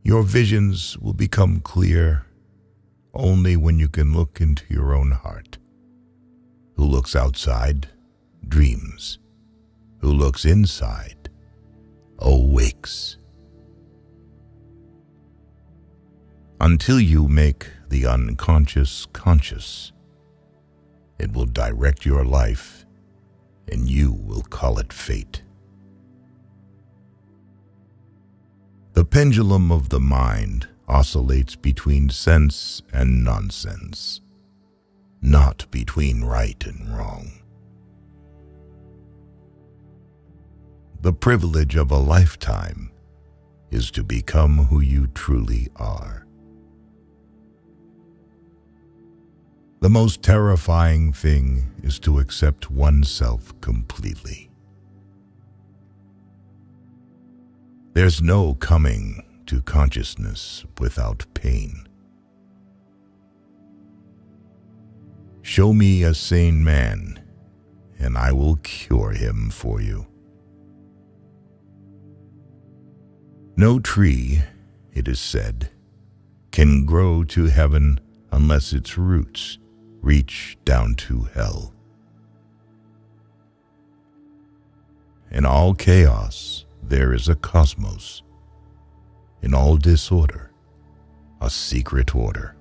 Your visions will become clear only when you can look into your own heart. Who looks outside dreams. Who looks inside awakes. Until you make the unconscious conscious, it will direct your life, and you will call it fate. The pendulum of the mind oscillates between sense and nonsense, not between right and wrong. The privilege of a lifetime is to become who you truly are. The most terrifying thing is to accept oneself completely. There's no coming to consciousness without pain. Show me a sane man, and I will cure him for you. No tree, it is said, can grow to heaven unless its roots reach down to hell. In all chaos, there is a cosmos. In all disorder, a secret order.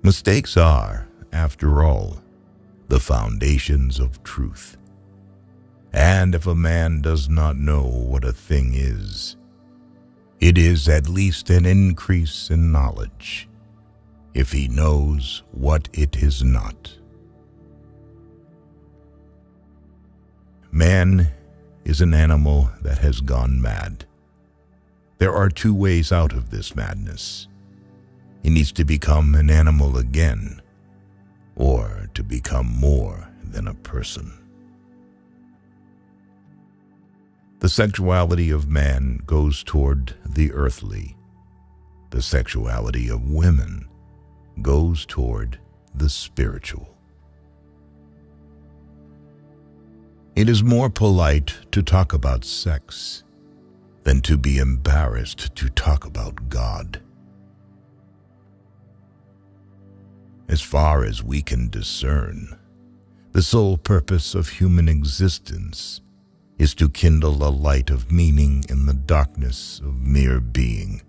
Mistakes are, after all, the foundations of truth. And if a man does not know what a thing is, it is at least an increase in knowledge, if he knows what it is not. Man is an animal that has gone mad. There are two ways out of this madness. He needs to become an animal again, or to become more than a person. The sexuality of man goes toward the earthly. The sexuality of women goes toward the spiritual. It is more polite to talk about sex than to be embarrassed to talk about God. As far as we can discern, the sole purpose of human existence is to kindle a light of meaning in the darkness of mere being.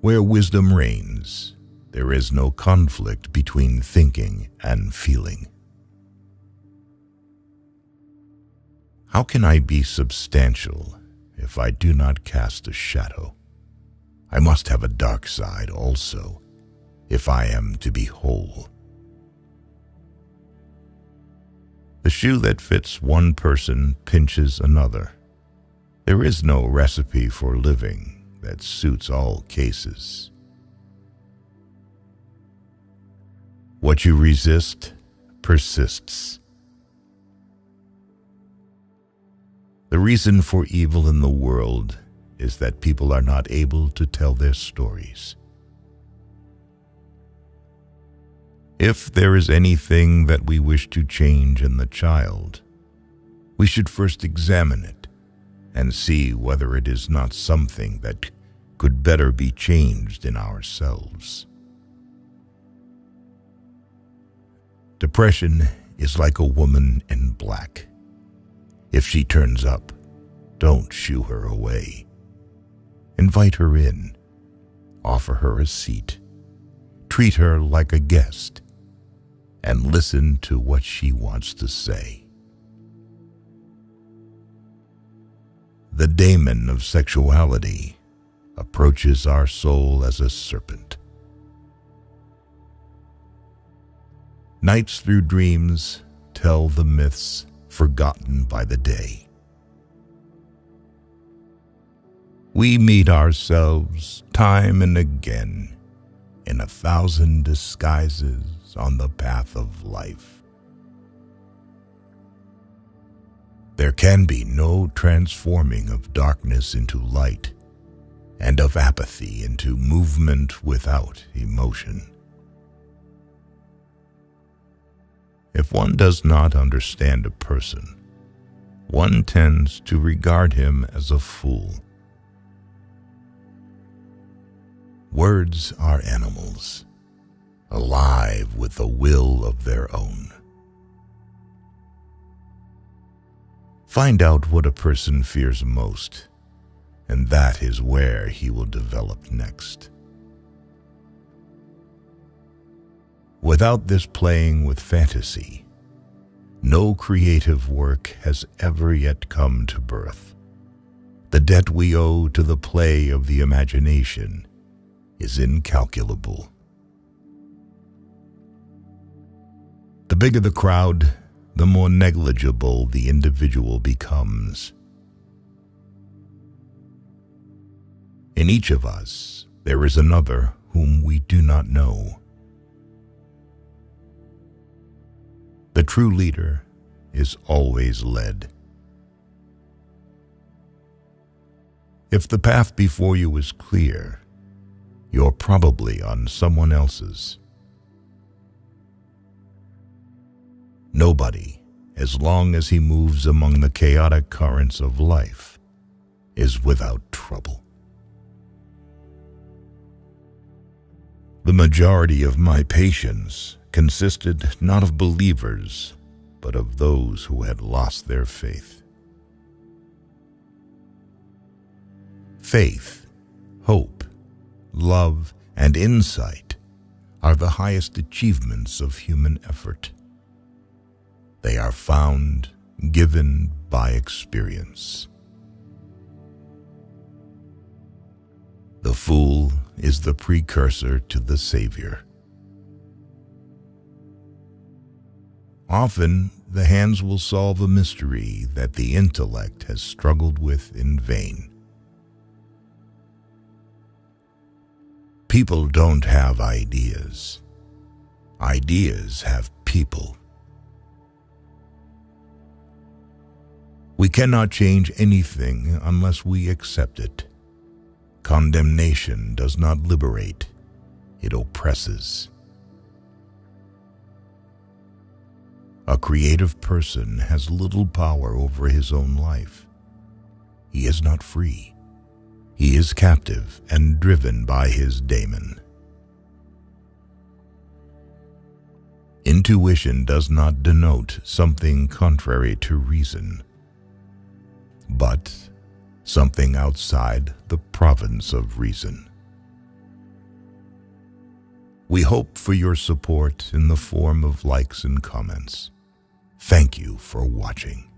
Where wisdom reigns, there is no conflict between thinking and feeling. How can I be substantial if I do not cast a shadow? I must have a dark side also, if I am to be whole. The shoe that fits one person pinches another. There is no recipe for living that suits all cases. What you resist persists. The reason for evil in the world is that people are not able to tell their stories. If there is anything that we wish to change in the child, we should first examine it and see whether it is not something that could better be changed in ourselves. Depression is like a woman in black. If she turns up, don't shoo her away. Invite her in, offer her a seat, treat her like a guest, and listen to what she wants to say. The daemon of sexuality approaches our soul as a serpent. Nights through dreams tell the myths forgotten by the day. We meet ourselves time and again in 1,000 disguises on the path of life. There can be no transforming of darkness into light and of apathy into movement without emotion. If one does not understand a person, one tends to regard him as a fool. Words are animals, alive with a will of their own. Find out what a person fears most, and that is where he will develop next. Without this playing with fantasy, no creative work has ever yet come to birth. The debt we owe to the play of the imagination is incalculable. The bigger the crowd, the more negligible the individual becomes. In each of us, there is another whom we do not know. The true leader is always led. If the path before you is clear, you're probably on someone else's. Nobody, as long as he moves among the chaotic currents of life, is without trouble. The majority of my patients consisted not of believers, but of those who had lost their faith. Faith, hope, love, and insight are the highest achievements of human effort. They are found, given by experience. The fool is the precursor to the Savior. Often, the hands will solve a mystery that the intellect has struggled with in vain. People don't have ideas. Ideas have people. We cannot change anything unless we accept it. Condemnation does not liberate, it oppresses. A creative person has little power over his own life. He is not free. He is captive and driven by his daemon. Intuition does not denote something contrary to reason, but something outside the province of reason. We hope for your support in the form of likes and comments. Thank you for watching.